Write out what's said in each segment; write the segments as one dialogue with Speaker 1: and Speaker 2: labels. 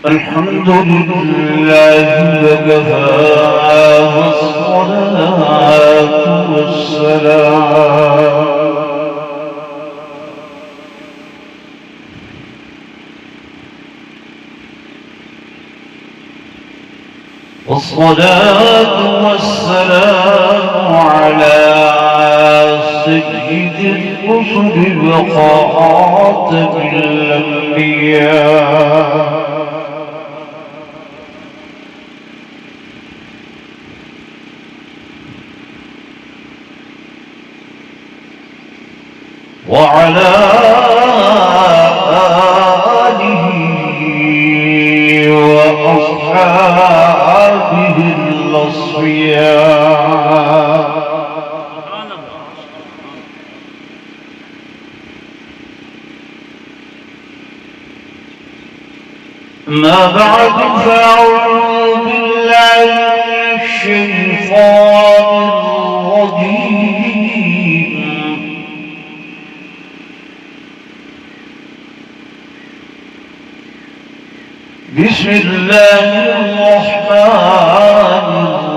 Speaker 1: الحمد لله وكفى والصلاة والسلام على سيد الرسل وخاتم الأنبياء وعلى آله وأصحابه الأصفياء ما بعد فأعوذ بالله من الشيطان الرجيم بسم الله الرحمن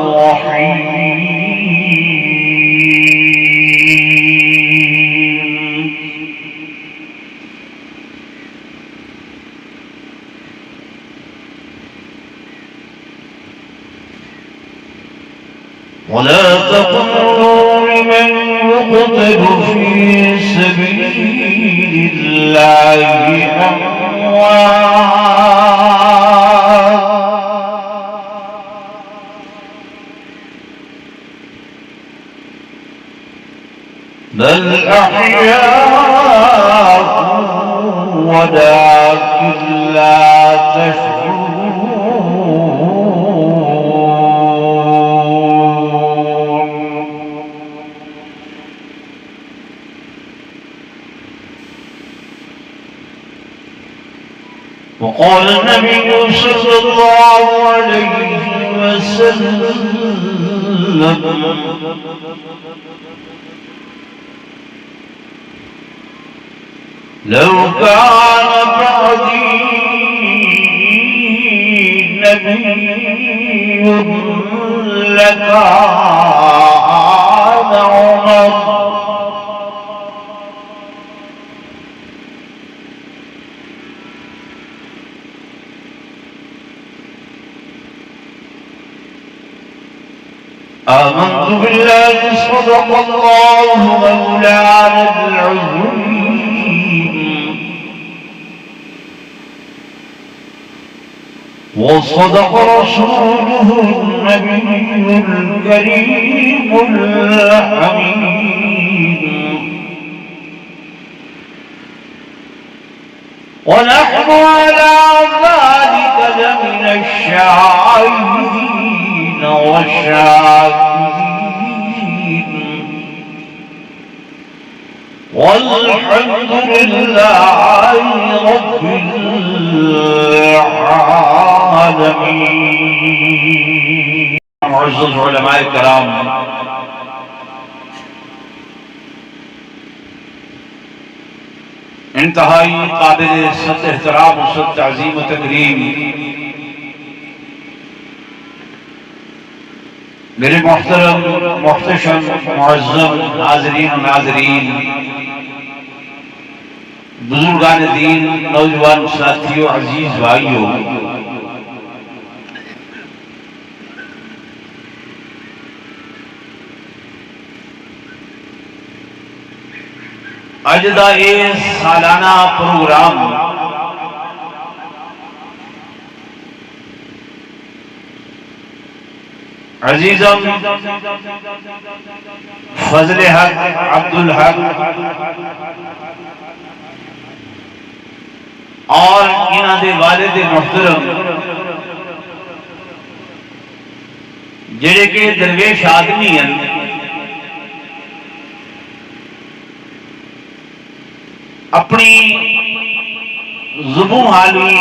Speaker 1: الرحيم ولا تقولوا لمن يقتل في سبيل الله أموات بل أحياء ولكن لا تشعرون وقال النبي صلى الله عليه وسلم لو كان بعدي نبي لكان عمر آمنت بالله صدق الله مولانا العظيم وصدق رسوله النبي الكريم الحميد ونحن على ذلك لمن الشاهدين والشاكرين والحمد لله رب العالمين. معزز علماء الكرام، انتہائی قابل سخت احترام و سخت تعظیم و تکریم میرے محترم محتشم معظم حاضرین و ناظرین، بزرگان دین، نوجوان ساتھیوں، عزیز بھائیوں، اج دا یہ سالانہ پروگرام عزیزم فضل حق عبدالحق اور انہاں دے والد محترم جڑے کہ درویش آدمی ہیں، اپنی زبوں حالی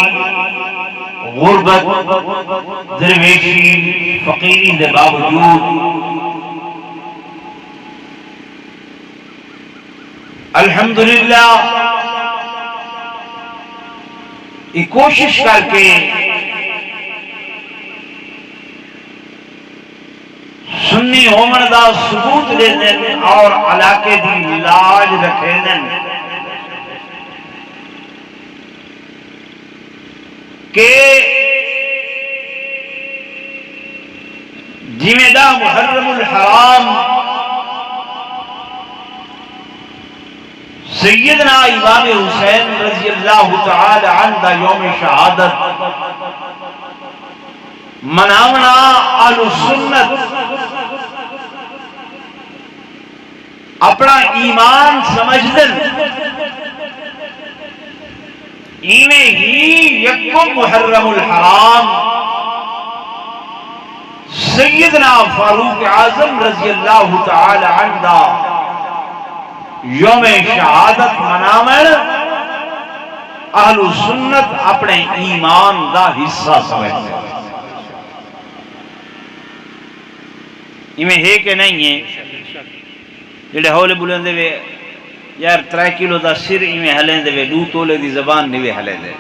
Speaker 1: غربت درویشی فقیری دے باوجود الحمدللہ یہ کوشش کر کے ہومن دا ثبوت دے دن اور علاقے دی لاج رکھے دن کہ جویں دا محرم الحرام سیدنا امام حسین رضی اللہ تعالی عنہ دا یوم شہادت مناونا اہل سنت اپنا ایمان سمجھدن ایویں ہی یکم محرم الحرام سیدنا فاروق اعظم رضی اللہ تعالی عنہ دا یوم شہادت مناون اہل سنت اپنے ایمان دا حصہ سمجھتے ہیں. ایویں ہے کہ نہیں ہے جڑے ہولے بولیں دے وے یار 3 کلو دا سر ایویں ہلیں دے وے 2 تولے دی زبان نہیں ہلیں دے.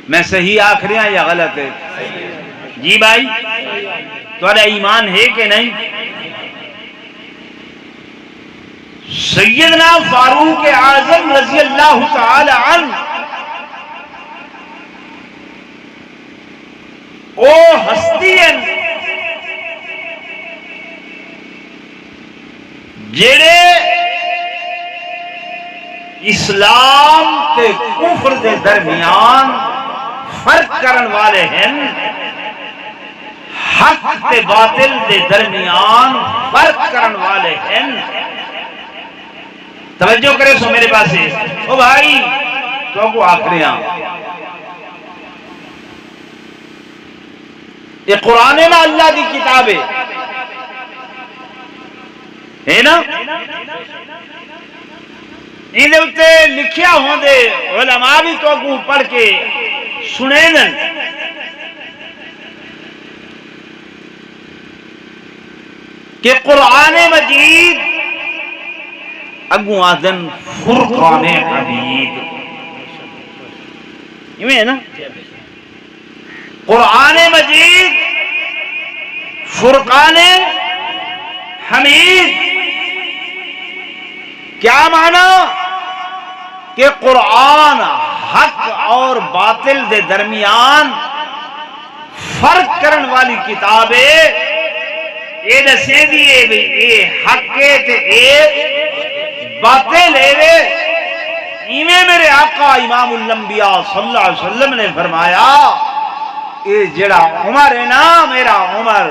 Speaker 1: میں صحیح آکھ رہا یا غلط ہے؟ جی بھائی تمہارا ایمان ہے کہ نہیں؟ سیدنا فاروق اعظم رضی اللہ تعالی عنہ او ہستی ہیں جڑے اسلام تے کفر دے درمیان فرق کرن والے ہیں، حق تے باطل دے درمیان فرق کرن والے ہیں. توجہ کرے سو میرے پاس ہے او بھائی تو کو آخری ہاں یہ قرآن میں اللہ دی کتاب ہے نا، ان دے لکھیا ہوں دے علماء بھی تو کو پڑھ کے سنے دن. کہ قرآن مجید اگو آدن فرقان حمید یہ ہے نا، قرآن مجید فرقان حمید. کیا معنی؟ کہ قرآن حق اور باطل دے درمیان فرق کرن والی کتاب ہے. اے دسے دیئے بھی اے حق ہے تے اے باطل ہے. ایویں میرے آقا امام الانبیاء صلی اللہ علیہ وسلم نے فرمایا اے جڑا عمر ہے نا میرا عمر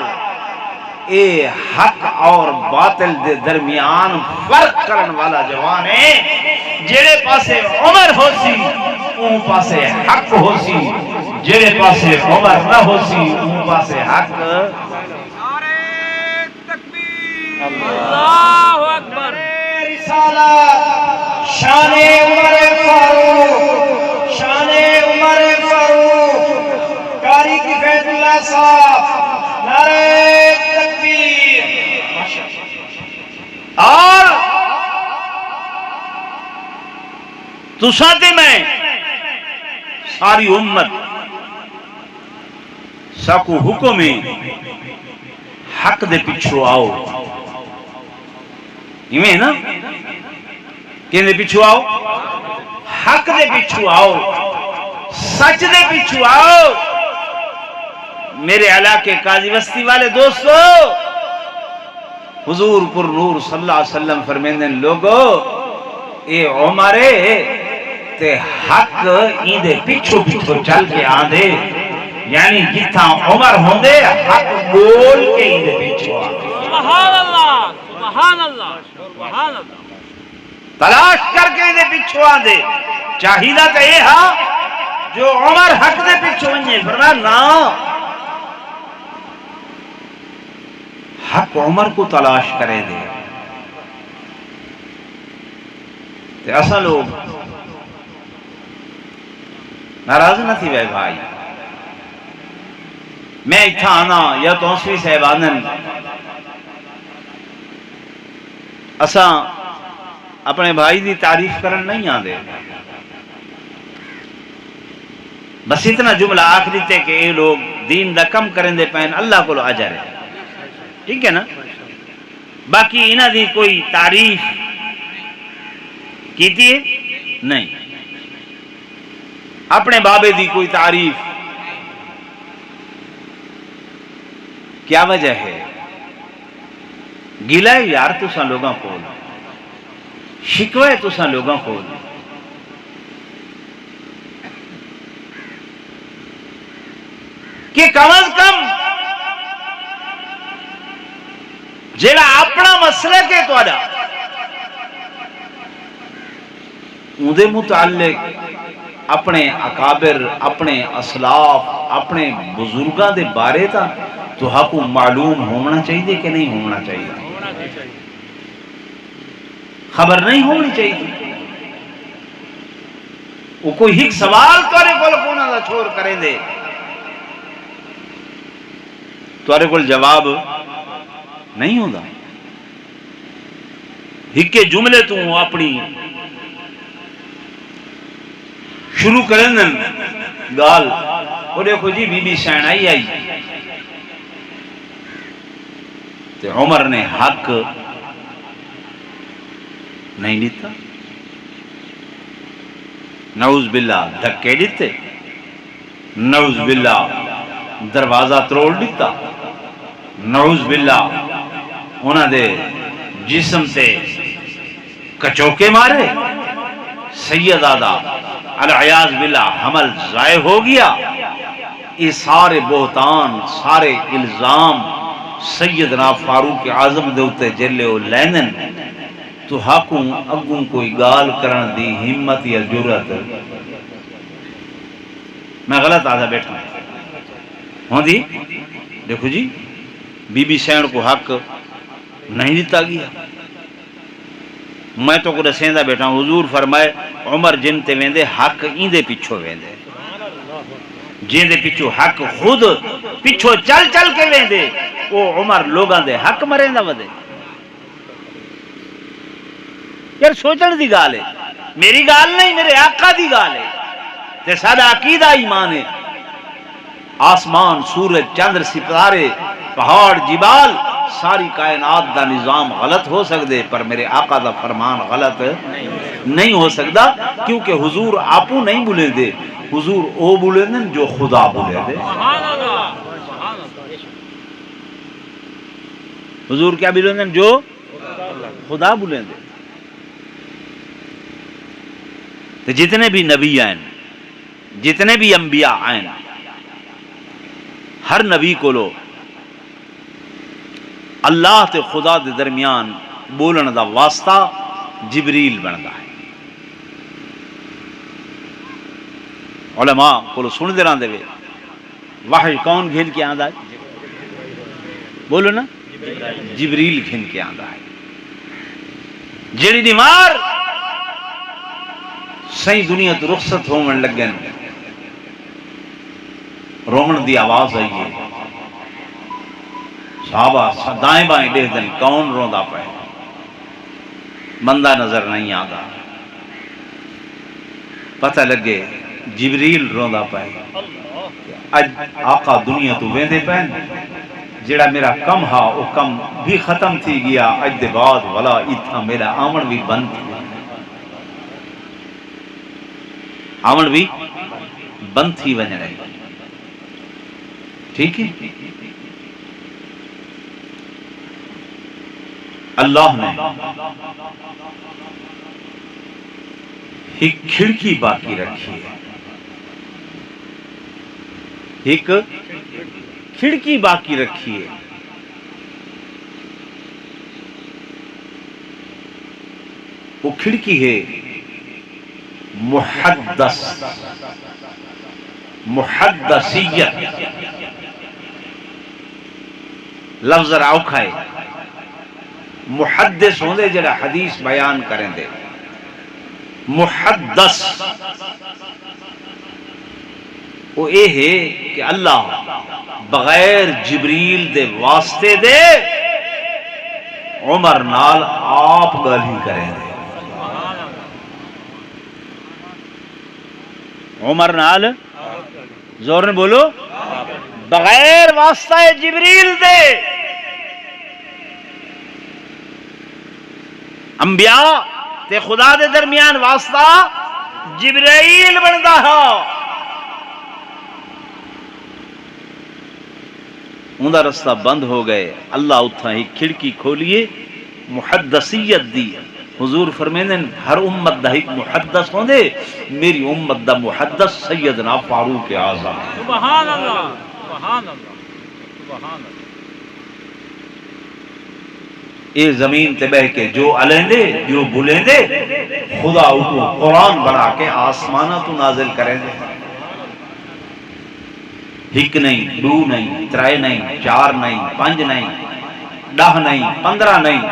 Speaker 1: اے حق اور باطل دے درمیان فرق کرن والا جوان ہے. جڑے پاسے عمر ہو سی اون پاسے حق ہو سی، جڑے پاسے عمر نہ ہو سی اون پاسے حق.
Speaker 2: اللہ اکبر.
Speaker 3: رسالت شان عمر فاروق، شان عمر فاروق، قاری کی فیض اللہ صاحب، نعرہ تکبیر.
Speaker 1: اور تو ساتھ میں ساری امت ساکو حکم ہے حق دے پچھو آؤ. ایویں نا کہ دے پچھو آؤ، حق دے پچھو آؤ، سچ دے پچھو آؤ. میرے علاقے قاضی بستی والے دوستو، حضور پر نور صلی اللہ علیہ وسلم فرمیندن لوگو اے عمرے تے حق این دے پچھو پچھو چل کے آندے، یعنی جتھا عمر ہوندے حق بول کے این دے پچھو آندے.
Speaker 2: سبحان اللہ سبحان اللہ سبحان اللہ.
Speaker 1: تلاش کر کے دے پچھو آندے. چاہیدہ تو یہ ہاں جو عمر حق دے پچھو انجھے فرمایا نا، حق عمر کو تلاش کرے دے. تے اصل لوگ ناراض نہ تھی بھائی. میں اتھا آنا یا توسوی صاحبانن اساں اپنے بھائی دی تعریف کرن نہیں آندے، بس اتنا جملہ آخری تے کہ اے لوگ دین دا کم کرن دے پہن اللہ کو اجر ہے. ٹھیک ہے نا. باقی انہاں دی کوئی تعریف کیتی ہے نہیں. اپنے بابے دی کوئی تعریف. کیا وجہ ہے؟ گلا ہے یار تساں لوگاں کول، شکوہ ہے تساں لوگاں کول. کہ کم از کم جیڑا اپنا مسلک ہے تہاڈا اودے متعلق اپنے اکابر، اپنے اسلاف، اپنے بزرگاں دے بارے تو حق معلوم ہونا چاہیے کہ نہیں ہونا چاہیے؟ خبر نہیں ہونی چاہیے. وہ کوئی ایک سوال تارے کول کونا دا چھوڑ کرے دے، تارے کول جواب نہیں ہوتا. ایک جملے تو اپنی شروع کریں دن گال وہ دیکھو جی بی بی سین آئی تے عمر نے حق نہیں دیتا. نعوذ باللہ دھکے دیتے، نعوذ باللہ دروازہ تروڑ دیتا، نعوذ باللہ انہاں دے جسم سے کچوکے مارے، سید آدھا العیاذ باللہ حمل ضائع ہو گیا. یہ سارے بہتان، سارے الزام سیدنا فاروق اعظم دے اتے جلے ہو لینن تو حقوں اگوں کوئی گال کرن دی ہمت یا جرات. میں غلط آدھا بیٹھا ہوں دی. دیکھو جی بی بی سین کو حق نہیں دیتا گیا. میں تو کو دسیندہ بیٹھا ہوں حضور فرمائے عمر جن تے ویندے حق این دے پچھو ویندے، جن دے پچھو حق خود پچھو چل چل کے ویندے وہ عمر لوگاں دے حق مریندا ودے. یار سوچن دی گال ہے، میری گال نہیں، میرے آقا دی گال ہے. تے سادہ عقیدہ ایمان ہے. آسمان، سورج، چندر، ستارے، پہاڑ، جبال، ساری کائنات دا نظام غلط ہو سکدے پر میرے آقا دا فرمان غلط نہیں ہو سکدا، کیونکہ حضور آپو نہیں بولے دے، حضور او بولے دے جو خدا بولے دے. حضور کیا بولے دے؟ جو خدا بولے دے. تو جتنے بھی نبی آئیں، جتنے بھی انبیاء آئیں، ہر نبی کو لو اللہ تے خدا دے درمیان بولن دا واسطہ جبریل بندا ہے. علماء کو سن دے رہاں دے وے وحی کون گھن کے آندا ہے؟ بولو نا، جبریل گھن کے آندا ہے. جیڑی دیوار صحیح دنیا تو رخصت ہومن لگن رومن دی آواز آئی ہے، صحابہ دائیں بائیں دیکھ دن کون روندا پے، بندہ نظر نہیں آتا. پتہ لگے جبریل روندا پے. اج آقا دنیا تو ویندے پے، جڑا میرا کم ہا وہ کم بھی ختم تھی گیا. اج دے بعد والا اتھا میرا آمن بھی بند تھی، آمن بھی بند تھی وجہ رہی. ٹھیک ہے. اللہ نے ایک کھڑکی باقی رکھی ہے، ایک کھڑکی باقی رکھی ہے. وہ کھڑکی ہے محدث، محدثیت. لفظ راؤکھا ہے. محدث ہوندے جڑا حدیث بیان کریں دے، محدث وہ اے ہے کہ اللہ بغیر جبریل دے واسطے دے عمر نال آپ گل ہی کریں دے. عمر نال زور نے بولو، بغیر واسطہ جبریل دے انبیاء تے خدا دے درمیان واسطہ جبرائیل بندا ہے، اوندا رستہ بند ہو گئے، اللہ اتھا ہی کھڑکی کھولیے محدثیت دی۔ حضور فرمیندے ہر امت دا ایک محدث ہوندے، میری امت دا محدث سیدنا فاروق اعظم۔
Speaker 2: سبحان اللہ، سبحان اللہ، سبحان اللہ۔
Speaker 1: اے زمین تے بہ کے جو علیندے جو بھولیندے، خدا کو قرآن بنا کے آسمانہ تو نازل کریں دے۔ ہک نہیں، دو نہیں، ترائے نہیں، چار نہیں، پنج نہیں، 10 نہیں، 15 نہیں۔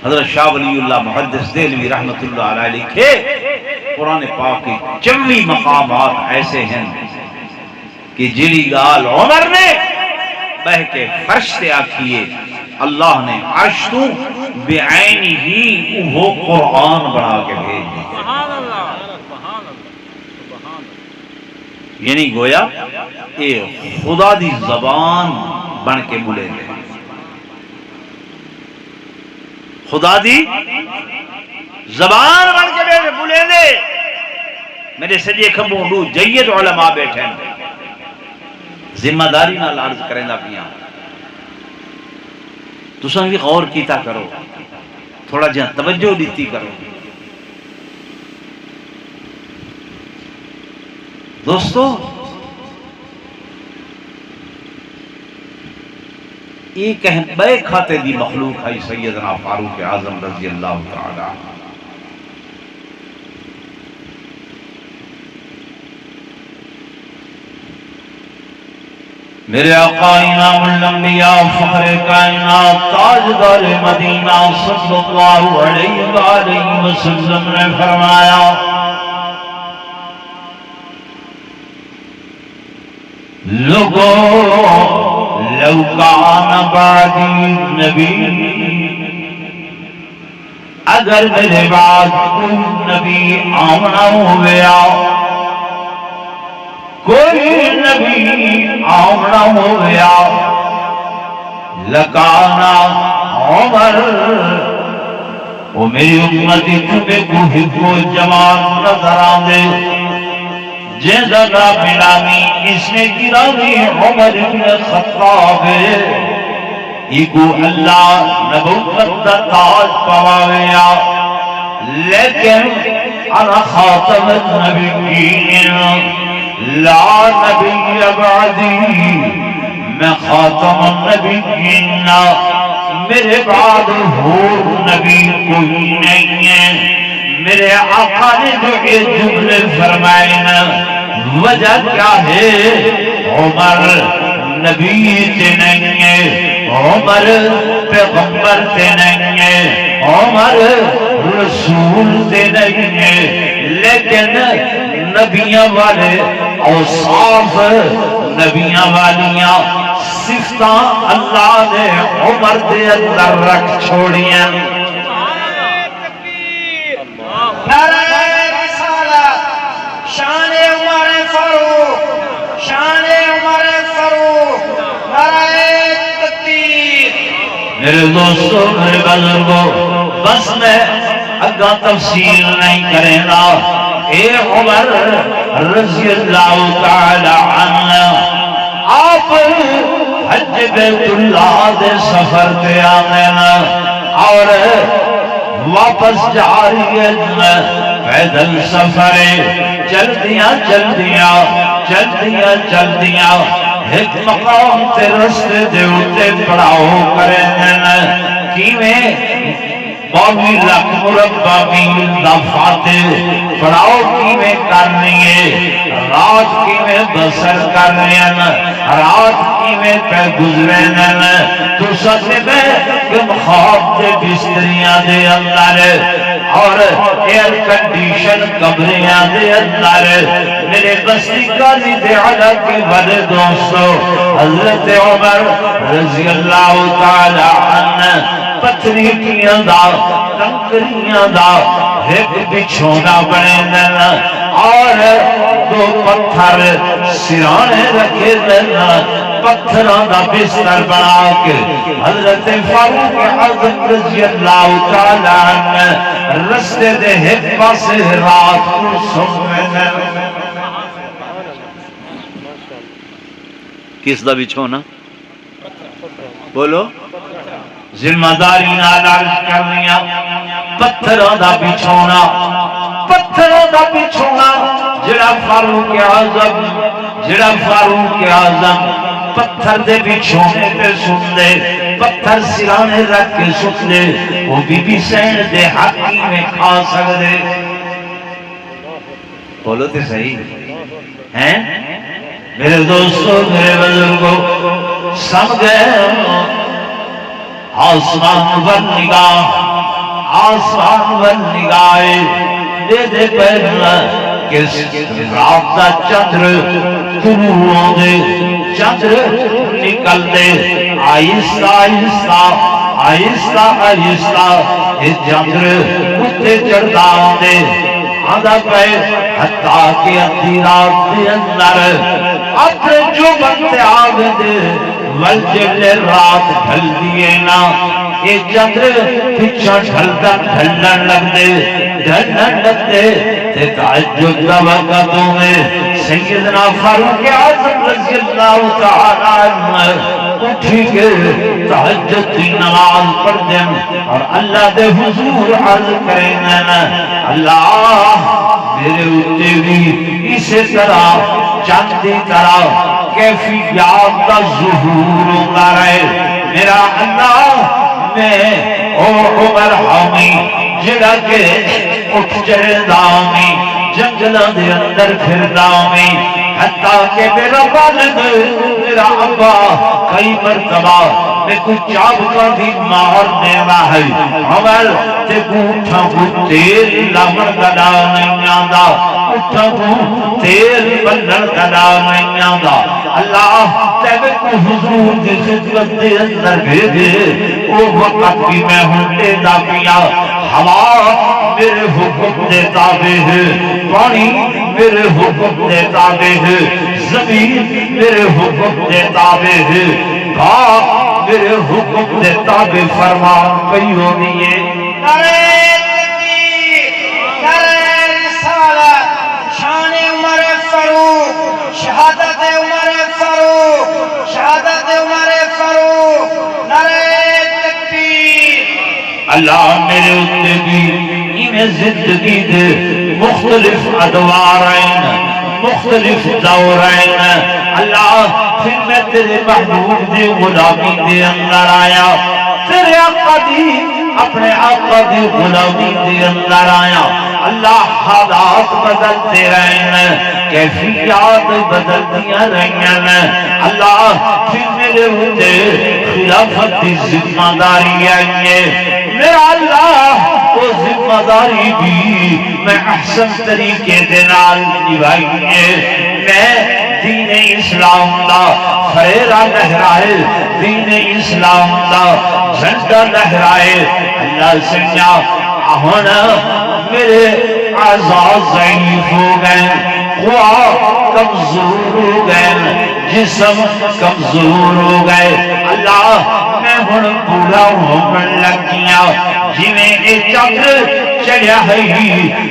Speaker 1: حضرت شاہ ولی اللہ محدث دہلوی رحمت اللہ علیہ لکھے قرآن پاک کے 24 مقامات ایسے ہیں کہ جلی گال عمر نے بہ کے فرش سے آکھیے، اللہ نے عرش تو بعینی ہی وہ قرآن بنا کے بھیج دی۔
Speaker 2: سبحان اللہ، سبحان اللہ، سبحان اللہ۔
Speaker 1: یعنی گویا اے خدا دی زبان بن کے بولے گئے، خدا دی زبان بن کے بولے دے۔ میرے سجے کھمبوں دو جید علماء بیٹھے ہیں، ذمہ داری نہ عرض کریں دا پیاں، تساں بھی غور کیتا کرو، تھوڑا جہاں توجہ دیتی کرو۔ دوستو ایک اہم بے کھاتے دی مخلوق ہے سیدنا فاروق اعظم رضی اللہ تعالی عنہ۔ میرے آقا امام الانبیاء فخر کائنات تاجدار مدینہ صلی اللہ علیہ وآلہ وسلم نے فرمایا، لوگوں لو کان بعدی نبی، اگر میرے بعد کوئی نبی آمنا ہویا، کوئی نبی آمنا ہویا، لکانا عمر، وہ میری امتی تمہیں کوئی کو جوان نظر آندے، جیسا نامی اس نے گرامی عمر بن خطاب، ایکو اللہ نبوت دا تاج پوایا، لیکن انا خاتم النبیین لا نبی بعدی، میں خاتم النبیین، میرے بعد اور نبی کوئی نہیں ہے۔ میرے آقا نے جو یہ جملے فرمائے نا، وجہ کیا ہے؟ عمر نبی تے نہیں ہے، عمر پیغمبر تے نہیں ہے، عمر رسول تے نہیں ہے، لیکن نبیاں والے اوصاف، نبیاں والیاں صفتاں اللہ نے عمر دے اندر رکھ چھوڑیاں۔
Speaker 3: شان عمر فاروق، شان عمر فاروق، نعرہ تکبیر۔
Speaker 1: میرے دوستو، میرے بزرگوں، بس میں اگا تفصیل نہیں کریں گا۔ اے عمر رضی اللہ تعالی عنہ، آپ حج بیت اللہ دے سفر تے آمین اور واپس جا رہی ہے، پیدل سفرے چلدیاں چلدیاں چلدیاں چلدیاں ایک مقام تے رستے دے اتے پڑاؤ کریں، کیویں 22 لاکھ مربع میل دا فاتح پڑاؤ کیویں کرنی ہے، رات کیویں بسر کرنی ہے، رات کیویں پہ گزرے، تو سکتے کہ خواب دے بستریاں دے اندر اور ایئر کنڈیشن کمریاں دے اندر، میرے بستی قاضی دے علا کے والے دوستو حضرت عمر رضی اللہ تعالی عنہ پتھریاں دا کنکریاں دا ایک بچھونا بنے دن اور 2 پتھر سرانے رکھے دن، پتھروں دا بستر بنا کے حضرت فاروق اعظم رضی اللہ تعالیٰ عنہ رستے دے ایک پاسے رات کو سونے کس دا بچھونا بولو ذمہ داری نال عرض کر رہی ہیں پتھروں دا بچھونا پتھروں دا بچھونا جڑا فاروق اعظم پتھر دے بچھونے پہ سن دے پتھر سرانے رکھ کے سن دے وہ بی سین دے حقی میں کھا سکتے بولو تے صحیح ہیں میرے دوستو میرے بزرگوں سب گئے آسمان ور نگاہ آسمان ور نگاہ دے دے پہلا کس رات دا چندر طلوع دے چندر نکل دے آہستہ آہستہ آہستہ آہستہ یہ چندر اٹھتے چڑھتا دے آدھا پہ حتیٰ کہ ادھی رات دے اندر اپنے جو بنتے آگے دے والجل رات ڈھل دیئے نا یہ چندر پیچھا ڈھلتا ڈھلن لگ دے تے تعجب دا وقتوں میں سیدنا فاروق اعظم رضی اللہ تعالیٰ عنہ اٹھی کے تہجد کی نماز پڑھ دیں اور اللہ دے حضور عرض کریں اللہ میرے اٹھے بھی اسی طرح چاندی طرح کیفیات دا ظہور ہوتا رہے میرا اللہ میں او عمر حامی جڑا کے اٹھ جائے دامی جنگلہ دے اندر پھر دامی حتیٰ کہ میرا والد میرا ابا کئی مرتبہ میں کچھ چاب کا بھی مارنے رہا ہے عمر تے گوٹھا کو تیل لامر گدا نہیں آدھا اٹھا کو تیل بلر گدا نہیں آدھا اللہ تیبے کو حضور کی خدمت دے اندر بھیجے وہ وقت بھی میں ہنٹے دا پیا ہوا میرے حکم دے تابع ہے پانی میرے حکم دے تابع ہے زمین میرے حکم دے تابع ہے باپ میرے حکم دے تابع فرمان پئی ہونی ہے
Speaker 3: نعرہ تکبیر نعرہ رسالت شان عمر فاروق شہادت عمر فاروق شہادت عمر فاروق نعرہ تکبیر
Speaker 1: اللہ میرے اتے بھی میں زندگی دے مختلف ادوارین مختلف دورین اللہ پھر میں تیرے محبوب دے غلامی دے اندر آیا تیرے آقا دی اپنے آقا دی غلامی دے اندر آیا اللہ حالات بدلتے رہے کیفیات بدل دیا رہے اللہ پھر میرے ہوتے خلافت دی ذمہ داری آئیے میرا اللہ وہ ذمہ داری بھی میں احسن طریقے دینال نبھائیے میں دین اسلام دا خیرہ لہرائے دین اسلام دا جھنڈا لہرائے اللہ سنیا ہونا میرے اعضاء ضعیف ہو گئے قوا کمزور ہو گئے جسم کمزور ہو گئے اللہ میں ہن بوڑھا ہونے لگ گیا جی میں ایک چکر چڑھیا ہے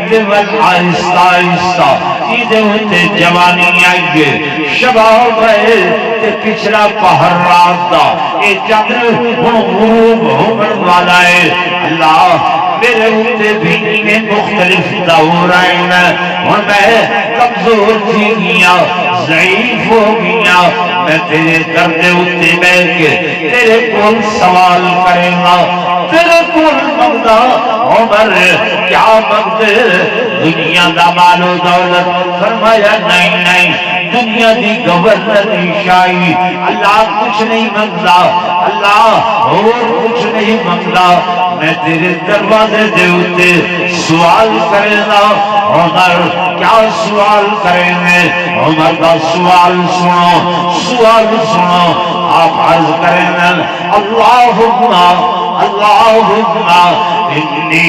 Speaker 1: تے ول آہستہ آہستہ ایدے ہوتے جوانی آئیے شباب ہے تے پچھلا پہر رات دا اے چکر ہن غروب ہونے والا ہے اللہ میرے ہوتے بھی میں مختلف دور آئینا اور میں کمزور تھی گیا ضعیف ہو گیا میں تیرے دردے ہوتے بیٹھ کے تیرے کول سوال کریں گا تیرے کول مقدہ عمر کیا مقدہ دنیا دا مال و دولت فرمایا نہیں نہیں دنیا دی گورنر شاہی اللہ کچھ نہیں مقدہ اللہ اور کچھ نہیں مقدہ میں تیرے دروازے دے ہوتے سوال کریں گا عمر کیا سوال کریں گے عمر کا سوال سنو آپ عرض کریں گے اللہم انی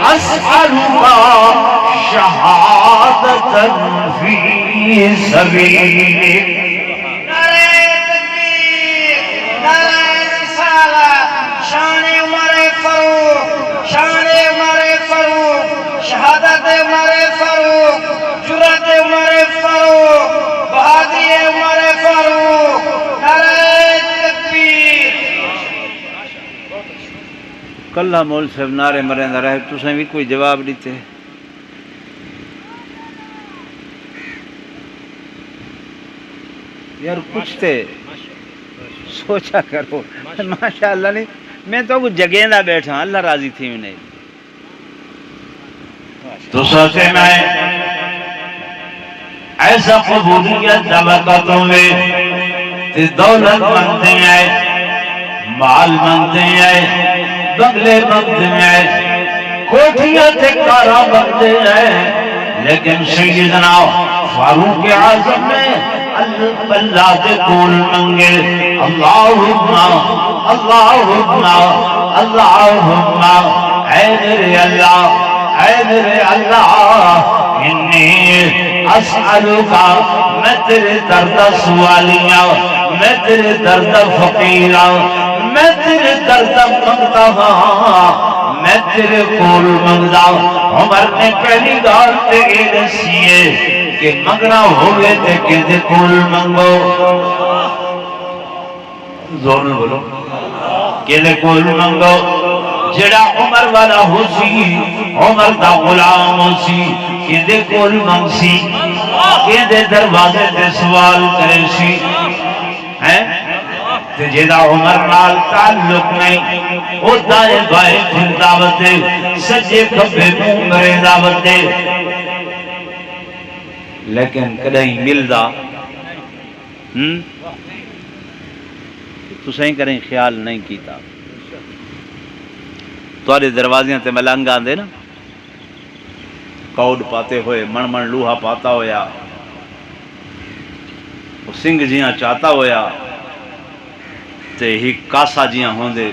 Speaker 1: اسألک شہادة في سبيلك
Speaker 3: نعرہ تکبیر، نعرہ رسالت، شان عمر فاروق، شان عمر فاروق، شہادت عمر فاروق، جرأت عمر فاروق، بہادری عمر فاروق، نعرہ تکبیر۔
Speaker 1: کلہ مول صاحب نعرے مرندہ رہے تسیں بھی کوئی جواب دیتے یار کچھ تے سوچا کرو ماشاءاللہ نہیں میں تو کچھ جگہیں دا بیٹھا اللہ راضی تھی میں نہیں
Speaker 4: تو سوچے میں ایسا قبولیت طبقتوں میں تے دولت مانتے ہیں مال مانتے ہیں بنگلے مانتے ہیں کوٹھیاں تے کارا بنتے ہیں لیکن سیدنا فاروق اعظم نے اللہ کے کول منگے اللہم اے میرے اللہ انی اسألوکا میں تیرے درد سوالیاں میں تیرے درد فقیراں میں تیرے درد منگتا ہاں میں تیرے کول منگتا عمر نے پہلی گال تے دسیے کہ منگنا ہوئے تے کہ دے کول منگو زور میں بولو کہ دے کول منگو جڑا عمر والا ہو سی عمر دا غلام ہو سی کہ دے کول منگ سی کہ دے دروازے تے سوال کرے سی تے جیدہ عمر نال تعلق نہیں او دائے بائے پھر دعوت دے سجے کھبے مرے دعوت دے
Speaker 1: لیکن کدہیں ملدا تو صحیح کریں خیال نہیں کیتا توارے دروازیاں تے ملنگ آندے نا کوڈ پاتے ہوئے من من لوہا پاتا ہویا سنگھ جیاں چاہتا ہویا تے ہی کاسا جیاں ہوندے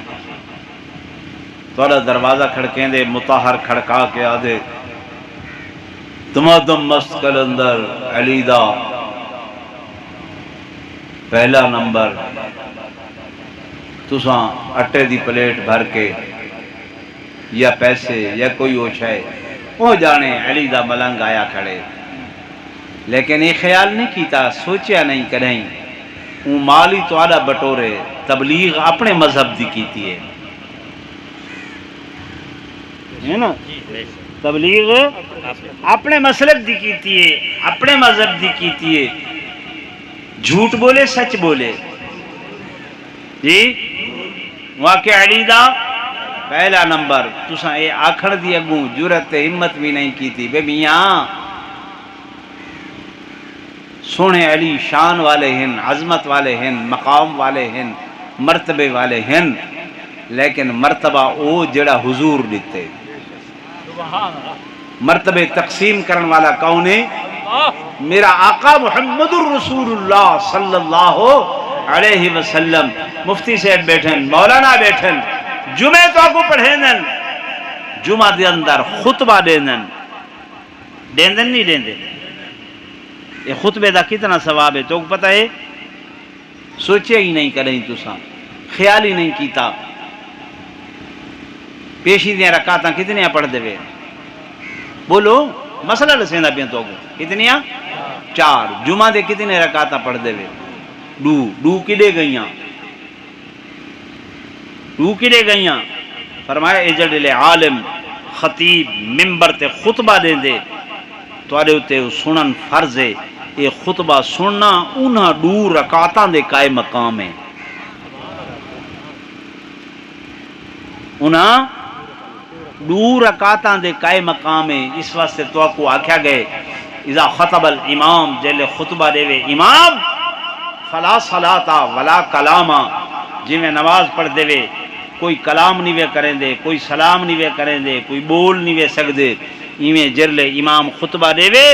Speaker 1: توڑا دروازہ کھڑکیں دے متاہر کھڑکا کے آدھے تمادم مست کلندر علی دا پہلا نمبر تساں اٹے دی پلیٹ بھر کے یا پیسے یا کوئی اوچھائے وہ جانے علی دا ملنگ آیا کھڑے لیکن یہ خیال نہیں کیتا سوچیا نہیں کریں وہ مالی تو آدھا بٹورے تبلیغ اپنے مذہب دی کیتی ہے نا تبلیغ اپنے مسلک دی کیتی ہے اپنے مذہب دی کیتی ہے جھوٹ بولے سچ بولے جی واقع علی دا پہلا نمبر تساں اے آکھڑ دی اگوں جرت ہمت بھی نہیں کیتی بے میاں سونے علی شان والے ہیں عظمت والے ہیں مقام والے ہیں مرتبے والے ہیں لیکن مرتبہ او جڑا حضور دیتے مرتبے تقسیم کرن والا کون ہے میرا آقا محمد الرسول اللہ صلی اللہ علیہ وسلم مفتی صاحب بیٹھن مولانا بیٹھن جمعہ تو آگو پڑھینن جمعہ دے اندر خطبہ دیندن نہیں دیندن یہ خطبے دا کتنا ثواب ہے تو پتہ ہے سوچے ہی نہیں کریں تساں خیال ہی نہیں کیتا پیشی دیا رکعتاں کتنیاں پڑھ دے وے بولو مسئلہ لسیندہ پہ تو کتنیاں 4 جمعہ دے کتنے رکعتاں پڑھ دے وے 2 کدے گئیاں فرمایا اجڑ لے عالم خطیب ممبر تے خطبہ دیں دے توارے ہوتے سنن فرض ہے یہ خطبہ سننا انہاں 2 رکعتاں دے قائے مقام ہے انہاں 2 رکعتاں دے قائے مقام ہے اس واسطے تو کو آکھیا گئے اذا خطب الامام جلے خطبہ دے وے امام فلا صلاۃ ولا کلام جی میں نماز پڑھ دے وے کوئی کلام نہیں وے کریں دے کوئی سلام نہیں وے کریں دے کوئی بول نہیں وے سک دے ایویں جرلے امام خطبہ دے وے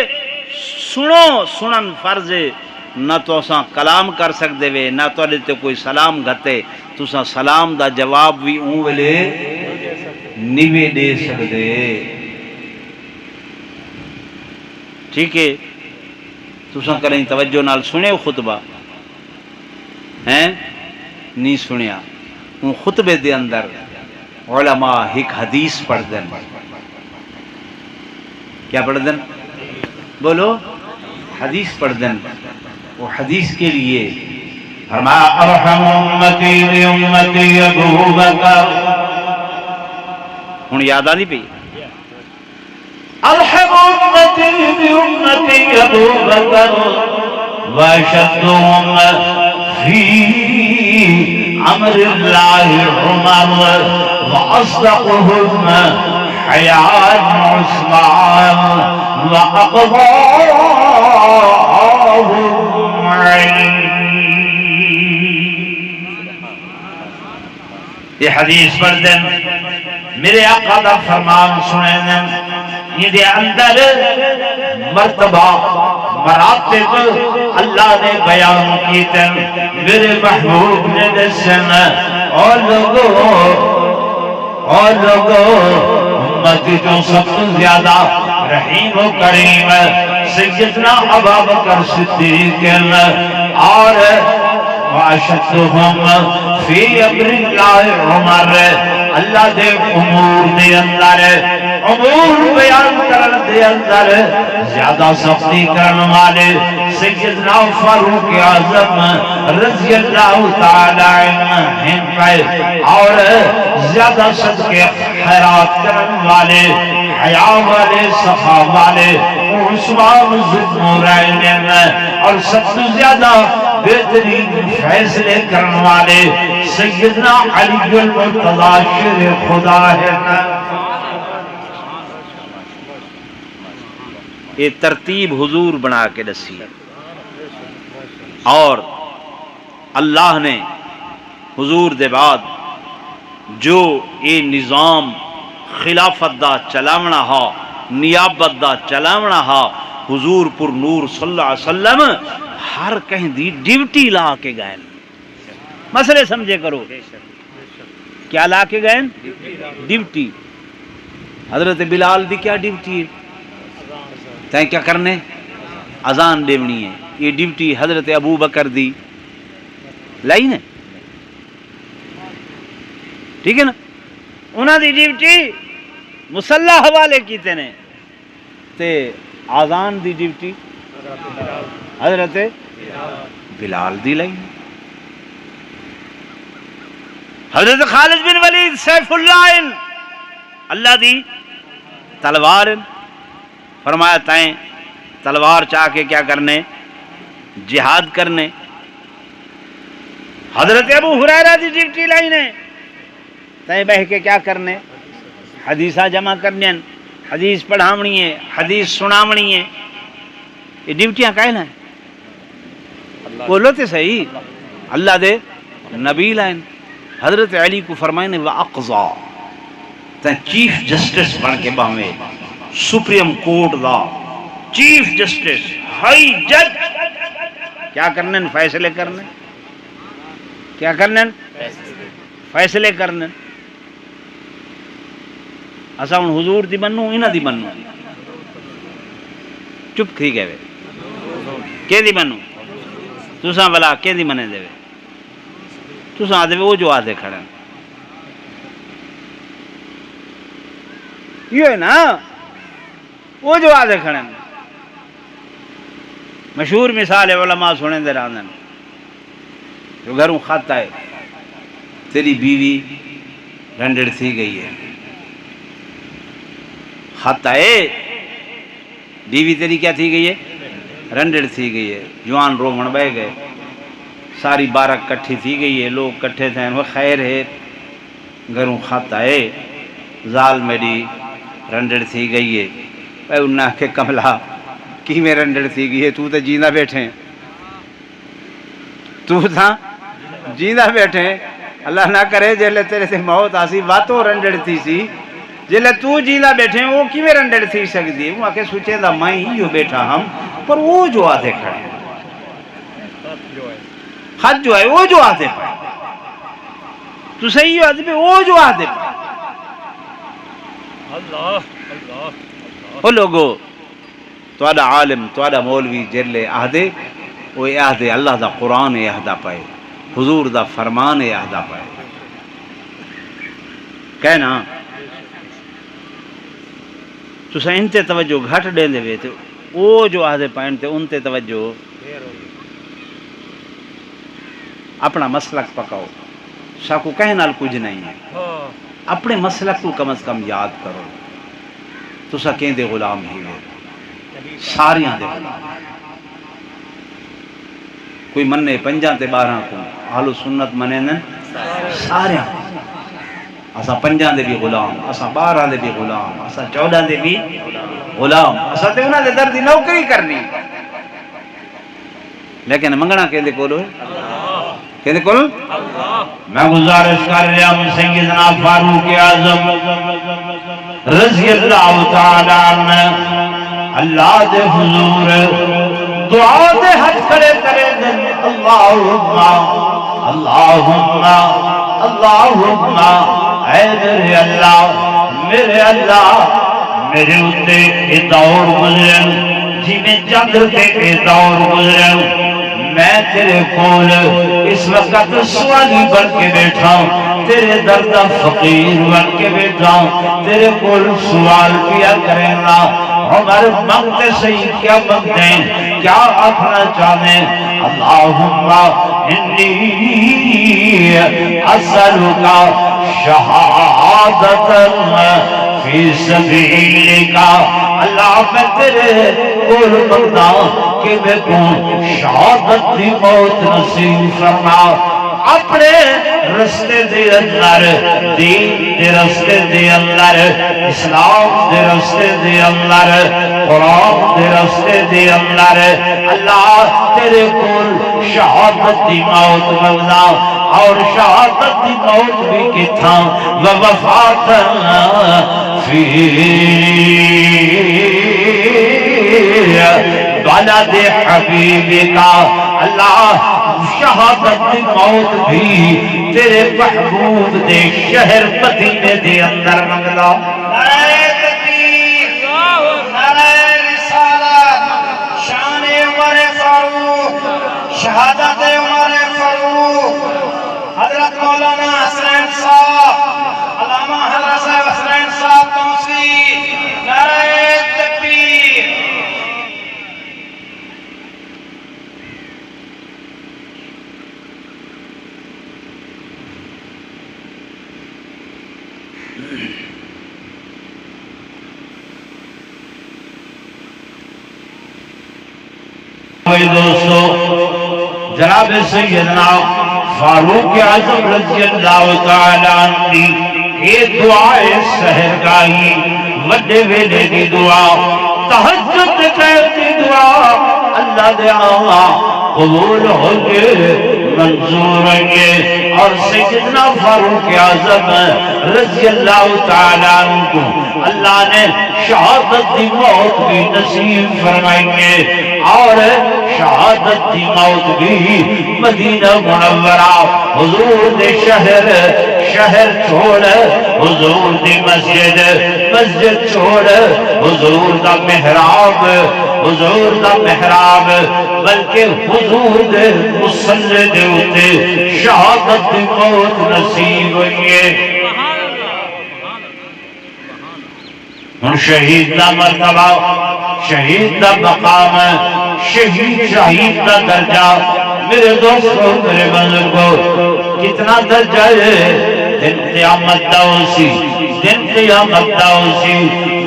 Speaker 1: سنو سنن فرض نہ تو اساں کلام کر سکدے وے نہ تو تے کوئی سلام گھتے تو اساں سلام دا جواب بھی اون ویلے نہیں وے دے سکدے ٹھیک ہے تساں کریں توجہ نال سنے خطبہ ہیں نہیں سنیا ان خطبے دے اندر علماء ایک حدیث پڑھ دیں کیا پڑھ دیں بولو حدیث پڑھ دیں وہ حدیث کے لیے
Speaker 4: فرمایا ارحم امتی بی امتی ابو بکر
Speaker 1: ہن یاد آ نہیں پئی
Speaker 4: ارحم امتی بی امتی ابو بکر واشدهم فی امر اللہ عمر واصدقهم حیاء عثمان واقضاهم علم. یہ حدیث پڑھ دیں میرے آقا دا فرمان سنیں دیں یہ دے اندر مرتبہ مراتب اللہ نے بیان کی تن میرے محبوب نے دسن اور لوگوں امت جو سب سے زیادہ رحیم و کریم سیدنا ابو بکر صدیق اور واشدهم فی امر اللہ عمر اللہ دے امور دے اندر امور بیان کرن دے اندر زیادہ سختی کرن والے سیدنا فاروق اعظم رضی اللہ تعالی عنہ اور زیادہ صدقے خیرات کرن والے حیا والے صفا والے عثمان ذوالنورین اور سب سے زیادہ بہترین فیصلے کرنے والے سیدنا علی المرتضی شیر خدا ہے.
Speaker 1: یہ ترتیب حضور بنا کے دسی اور اللہ نے حضور دے بعد جو یہ نظام خلافت دا چلاونا ہا نیابت دا چلاونا ہا حضور پر نور صلی اللہ علیہ وسلم ہر کہیں دی ڈیوٹی لا کے گئے مسئلے سمجھے کرو کیا لا کے گئے ڈیوٹی حضرت بلال دی کیا ڈیوٹی ہے تین کیا کرنے اذان دیونی ہے یہ ڈیوٹی حضرت ابو بکر دی لائی نے ٹھیک ہے نا انہاں دی ڈیوٹی مسلح حوالے کیتے نے تے اذان دی ڈیوٹی حضرت بلال دی لائی حضرت خالد بن ولید سیف اللہ اللہ دی تلوار فرمایا تائیں تلوار چاہ کے کیا کرنے جہاد کرنے حضرت ابو ہریرہ دی ڈیوٹی لائی نے تائیں بہ کے کیا کرنے حدیثہ جمع کرنے حدیث پڑھاونی ہے حدیث سناونی ہے یہ ڈیوٹیاں کہنا ہے بولو تے صحیح اللہ دے نبی لائن حضرت علی کو فرمائے نے وَأَقْضَى تاں چیف جسٹس بن کے باہمیں سپریم کورٹ دا چیف جسٹس ہائی جج کیا کرنے فیصلے کرنے کیا کرنے فیصلے کرنے اسا ہن حضور دی منو انہاں دی منو چپ تھی گئے کہ دی منو تساں بلا کہ دی منے دے تساں آدھے وہ جو آدھے کھڑے یہ ہے نا وہ جو آدھے کھڑے مشہور مثال ہے علماء سنے دے رہا جو گھروں خط آئے تیری بیوی رنڈڑ تھی گئی ہے خط آئے بیوی تیری کیا تھی گئی ہے رنڈڑ تھی گئی ہے جوان رومن بہ گئے ساری بارک کٹھی تھی گئی ہے لوگ کٹھے تھے وہ خیر ہے گھروں خط آئے زال میری رنڈڑ تھی گئی ہے اے انہاں کے کملا کی میں رنڈڑ تھی گئی ہے تو تے جیندہ بیٹھے تو تھا جیندہ بیٹھے اللہ نہ کرے جیلے تیرے سے موت آسی باتوں رنڈڑ تھی سی جیلے تو جیندہ بیٹھے وہ کی میں رنڈڑ تھی سکتی ہے وہ آکے سوچے دا میں ہی جو بیٹھا ہم پر وہ جو آتے کھڑے ہیں خط جو ہے وہ جو آتے پڑے تو صحیح آتے پہ وہ جو آتے پڑے وہ لوگو تواڈا عالم تواڈا مولوی جلے آہدے وہ آہدے اللہ دا قرآن آہدا پائے حضور دا فرمان آہدا پائے کہنا تسا انتے توجہ گھٹ دین دے تے او جو آہدے پائن تے ان تے توجہ اپنا مسلک پکاؤ ساکو کہیں نال کچھ نہیں ہے اپنے مسلک کو کم از کم یاد کرو تسا کہیں دے غلام ہی ہوئے ساریاں دے غلام کوئی مننے پنجاں تے 12 کو اہل سنت منے نن ساریاں اسا پنجاں دے بھی غلام اسا 12 دے بھی غلام اسا 14 دے بھی غلام اسا تے انہاں دے در دی نوکری کرنی لیکن منگنا کہندے کولو کہندے کول
Speaker 4: میں گزارش کر رہا ہوں سیدنا فاروق اعظم رضی اللہ تعالی عنہ اللہ دے حضور دعا دے ہاتھ کھڑے کرے دن اللہم اللہم اے میرے اللہ میرے اتے یہ دور گزرن جی میں چندر تے یہ دور گزرن میں تیرے کول اس وقت سوالی بن کے بیٹھا ہوں تیرے درد فقیر بن کے بیٹھا ہوں تیرے کول سوال کیا کریں گا عمر مانگتے صحیح کیا مانگتے ہیں کیا آخنا چاہتے ہیں اللہم انی اسألوکا شہادتا فی سبیلکا اللہ میں تیرے کول مانگتا کہ میں کو شہادت دی موت نصیب فرما اپنے رستے دے اندر دین دے رستے دے اندر اسلام دے رستے دے اندر قرآن دے رستے دے اندر اللہ تیرے کول شہادت دی موت مغنا اور شہادت دی موت بھی کتھا ووفاتا فی بلد حبیبی کا اللہ شہادت دی موت بھی تیرے محبوب دے شہر مدینے دے اندر منگلا
Speaker 3: نعرہ تکبیر نعرہ رسالت شان عمر فاروق شہادت عمر فاروق حضرت مولانا حسین صاحب علامہ حضرت حسین صاحب توسی نعرہ تکبیر
Speaker 4: دوستو جناب سیدنا فاروق اعظم رضی اللہ تعالی عنہ یہ دعائے سحر گاہی وڈے ویلے دی دعا تہجد کہتی دعا اللہ دے آہاں قبول ہوگے منظور ہوگے اور سیدنا فاروق اعظم رضی اللہ تعالی عنہ کو اللہ نے شہادت دی موت بھی نصیب فرمائیں اور شہادت دی موت بھی مدینہ منورہ حضور دے شہر چھوڑ حضور دی مسجد چھوڑ حضور دا محراب بلکہ حضور دے مصلی دے ہوتے شہادت دی موت نصیب ہوئیے ہن شہید دا مرتبہ شہید دا مقام شہید دا درجہ میرے دوستوں میرے بزرگوں کتنا درجہ ہے دن قیامت دا اسی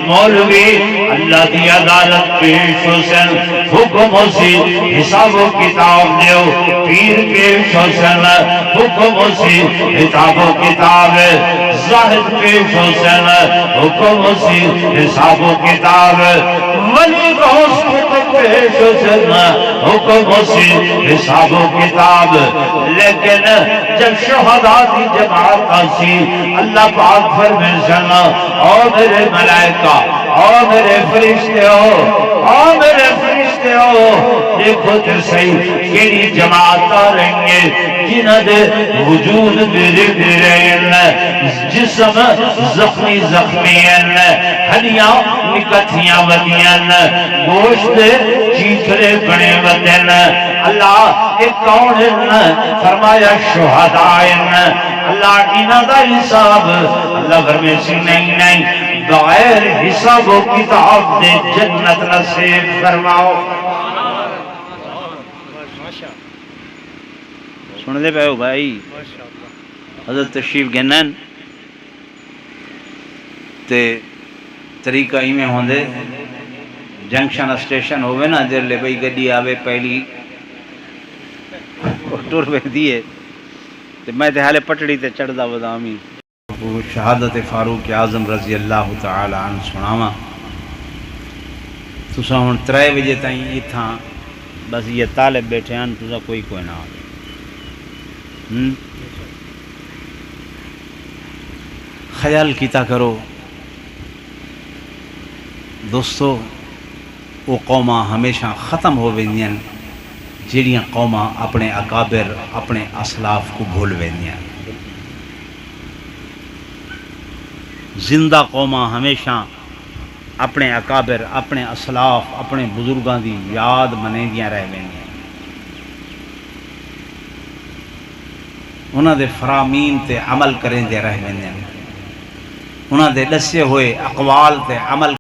Speaker 4: مولوی اللہ دی عدالت پیش حسن حکم اسی حساب و کتاب دیو پیر پیش حسن حکم اسی حساب و کتاب زاہد پیش حسن حکم اسی حساب و کتاب ولی غوث حکم پیش حسن حکم اسی حساب و کتاب لیکن جب شہداء کی جماعت آسی اللہ پاک فرمائے سنا او میرے ملائکہ او میرے فرشتے او میرے فرشتے ویکھتے ہو دیکھو تے صحیح کیڑی جماعت رہیں گے جنہاں دے وجود دے جسم زخمی ہڈیاں نکتیاں ودیاں گوشت چیترے بنے ودن اللہ ایک کون فرمایا شہداء اللہ انہاں دا حساب اللہ فرمیسی نہیں بغیر حساب و کتاب دے جنت نصیب فرماؤ
Speaker 1: سن دے پہ ہو بھائی حضرت تشریف گنن تے طریقہ ہی میں ہوندے جنکشن اسٹیشن ہوئے نا جر لے بھئی گڈی آوے پہلی ٹور پہ دیئے تے میں تے حالے پٹڑی تے چڑھ دا بدامی شہادت فاروق اعظم رضی اللہ تعالی عنہ سناواں تساں ہن 3 بجے تائیں ایتھاں بس یہ طالب بیٹھے ہیں تساں کوئی نہ آوے خیال کیتا کرو دوستو وہ قوماں ہمیشہ ختم ہو ویندیاں جڑیاں قوماں اپنے اکابر اپنے اسلاف کو بھول ویندیاں زندہ قوماں ہمیشہ اپنے اکابر اپنے اسلاف اپنے بزرگاں دی یاد منیندیاں رہ ویندیاں انہاں دے فرامین تے عمل کریں دے رہ ویندیاں انہاں دے دسے ہوئے اقوال تے عمل